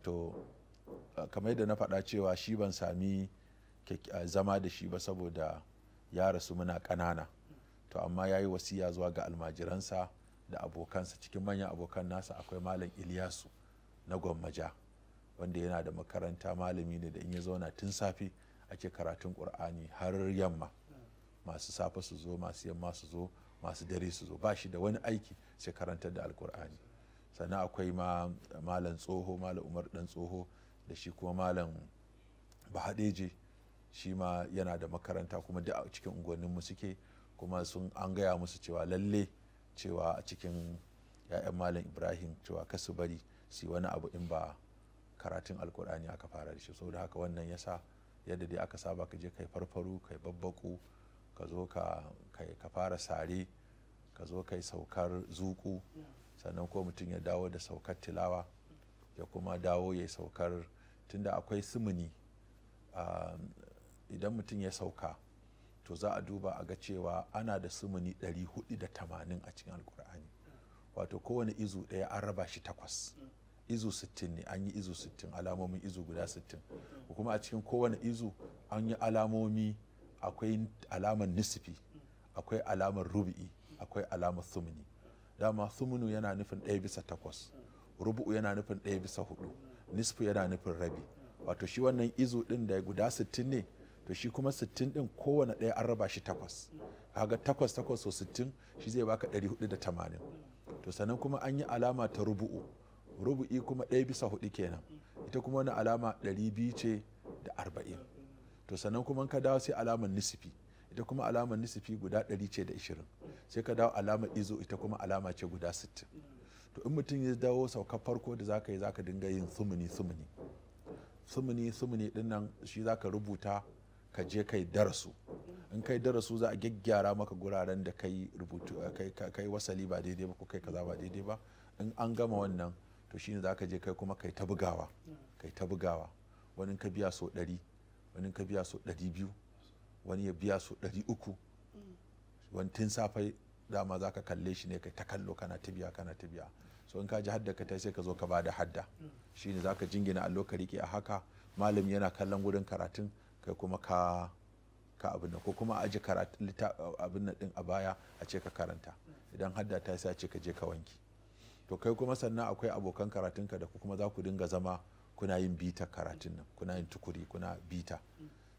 to kamar yadda na faɗa cewa shi ban sami zama da shi ba saboda ya rasu muna ƙanana, to amma ya yi wasiya zuwa ga almajiransa da abokansa. Cikin manyan abokan nasa akwai malam Iliyasu na Gwammaja, wanda yana da makaranta, malami ne da in ya zauna tun safe ake karatun ƙur'ani har yamma, masu safe su zo, masu yamma su zo, masu dare su zo, ba shi da wani aiki sai karantar da alƙur'ani. Sannan akwai malam Tsoho, malam Umar dan Tsoho, da shi kuma malam Bahadeje, shi ma yana da makaranta kuma da a cikin unguwanninmu suke, kuma an gaya musu cewa lalle cewa a cikin 'ya'yan malam Ibrahim cewa kasu bari su wani abu in ba karatun alkur'ani aka fara da shi. Saboda haka wannan yasa yadda dai aka saba ka je kai farfaru, kai babbaku, ka zo ka fara sare, ka zo kai saukar zuku, sannan ko mutum ya dawo da saukar tilawa, ya kuma dawo ya saukar, tunda akwai sumuni. Idan mutum ya sauka to za a duba a ga cewa ana da sumuni 480 a cikin alkur'ani, wato kowane izu ɗaya an raba shi 8, izu 60 ne, an yi izu 60, alamomin izu guda 60, kuma a cikin kowane izu an yi alamomi, akwai alamar nisfi, akwai alamar rubu'i, akwai alamar sumuni. Dama sumunu yana nufin 1/8, rubu'u yana nufin 1/4, nisfu yana nufin rabi. Wato shi wannan izu din da guda 60 ne, to shi kuma 60 din kowane ɗaya an raba shi 8, kaga 8 so 60 shi zai baka 480. to sannan kuma an yi alama ta rubu'i kuma 1/4 kenan, ita kuma wani alama 240. to sannan kuma ka dawo sai alamar nisfi, ita kuma alamar nisfi guda 120, sai ka dawo alamar izo, ita kuma alama ce guda 60. to in mutum ya dawo saukar farko da zaka yi, zaka dinga yin sumuni din nan, shi zaka rubuta ka je kai darasu. in kai darasu za a gyaggyara maka guraren da kai rubutu, kai wasali ba daidai ba ko kai kaza ba daidai ba. in an gama wannan to shine zaka je kai kuma kai ta bugawa, wani ka biya so 100, wani ka biya so 200, wani ya biya so 300. wani tun safe dama zaka kalle shi ne kai ta kallo, kana ta biya. so in ka ji hadda ka sai ka zo ka bada hadda, shine zaka jingina allo ka rike a haka, malami yana kallon gurin karatun, kai kuma ka abin nan, ko kuma aji karatun abin nan din a baya a ce ka karanta. idan hadda ta sai a ce ka je ka wanki. to kai kuma sannan akwai abokan karatunka da kuma za ku dinga zama kuna yin bita karatun nan, kuna yin tukuri, kuna bita.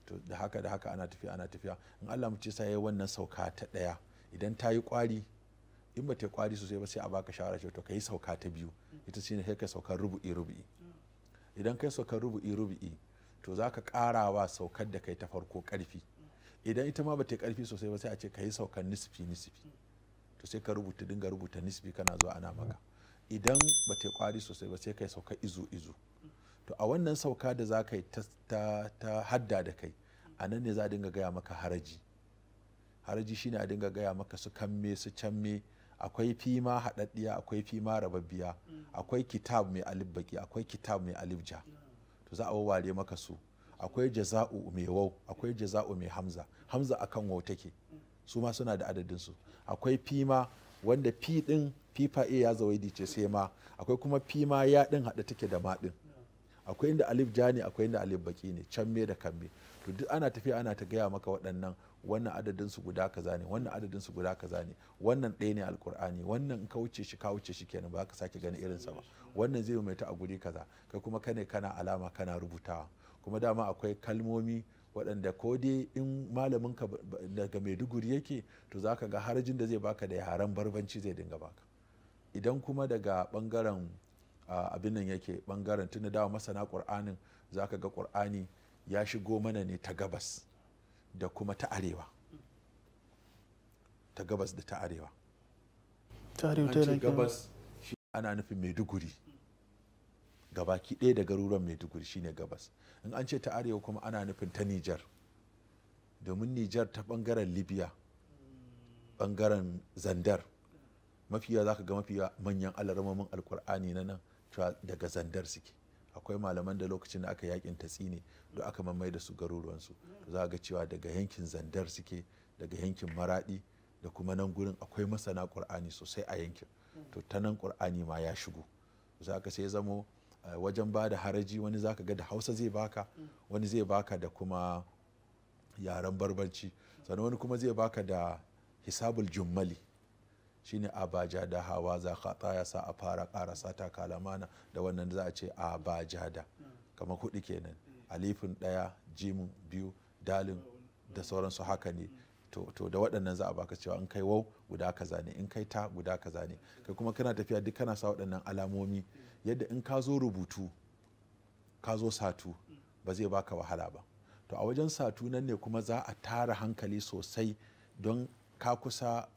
to da haka ana tafiya in Allah mu ce sai yayi wannan sauka ta ɗaya, idan ta yi kwari, in ba ta kwari sosai ba sai a baka shawara ce to kai sauka ta biyu, ita shine sai kai saukar rubu'i. idan kai saukar rubu'i to zaka karawa saukar da kai ta farko karfi. idan ita ma ba ta karfi sosai ba sai a ce kai saukar nisfi, to sai ka dinga rubuta nisfi kana zuwa ana maka. idan ba ta kwari sosai ba sai kai saukar izu. to a wannan sauka da za ka yi ta hadda da kai, a nan ne za a dinga gaya maka haraji shine a dinga gaya maka su kamme su camme, akwai fima haɗaɗɗiya, akwai fima rababbiya, akwai kitab mai alif baki, akwai kitab mai alif ja. to za a wawware maka su. akwai jaza'u mai waw, akwai jaza'u mai hamza akan waw take, su ma suna da adadin su. akwai fima wanda fi din fifa ya zawaidi ce sai ma, akwai kuma fima ya din hada take da ma din. akwai inda alif ja ne, akwai inda alif baki ne, camme da kamme. to duk ana tafiya ana ta gaya maka waɗannan, wannan adadin su guda kaza ne, wannan adadin su guda kaza ne, wannan ɗaya ne alkur'ani, wannan in ka wuce shi kenan ba ka sake gani irinsa ba, wannan zai mai ta a guri kaza, kai kuma kana alama kana rubutawa. kuma dama akwai kalmomi waɗanda ko dai in malamin ka daga Maiduguri yake, to zaka ga harajin da zai baka da yaren barbanci zai dinga baka. idan kuma daga bangaren abin nan yake, bangaren tunda dawa masana ƙur'anin, zaka ga ƙur'ani ya shigo mana ne ta gabas da kuma ta arewa, ta gabas da ta arewa. an ce gabas shi ana nufin Maiduguri, gabaki ɗaya da garuruwan Maiduguri shine gabas. in an ce ta arewa kuma ana nufin ta Nijar, domin Nijar ta bangaren Libya, bangaren Zandar, mafiya za ka ga mafiya manyan alaramomin alkur'ani na nan daga Zandar suke. akwai malaman da lokacin da aka yakin tatsine da aka mamai da su garuruwansu, za ga cewa daga yankin Zandar suke, daga yankin Maradi, da kuma nan gurin akwai masana ƙur'ani sosai a yankin. to ta nan ƙur'ani ma ya shigo, za ka sai zamo wajen ba da haraji wani zaka ga da hausa zai baka, wani zai baka da kuma yaren barbanci, sannan wani kuma zai baka da hisabul jummali shine abajada hawa za khata ya sa a fara karasa ta kalamana da wannan za a ce abajada kamar hudu kenan, alifin daya jimin biyu dalin da sauransu haka ne. To da waɗannan za a baka cewa in kai wau guda kaza ne, in kai ta guda kaza ne, kai kuma kana tafiya duk kana sa waɗannan alamomi yadda in ka zo rubutu ka zo satu ba zai baka wahala ba. To a wajen satu nan ne kuma za a tara hankali sosai don ka kusa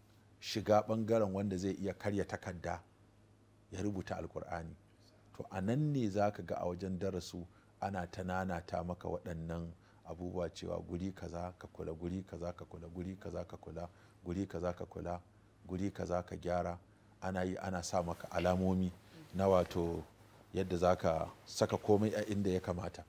shiga ɓangaren wanda zai iya karya takarda ya rubuta alkur'ani. To a nan ne za ka ga a wajen darasu ana ta nanata maka waɗannan abubuwa cewa guri kaza ka kula, guri kaza ka kula, guri kaza ka kula, guri kaza ka kula, guri kaza ka gyara. Ana yi ana sa maka alamomi na wato yadda za ka saka komai a inda ya kamata.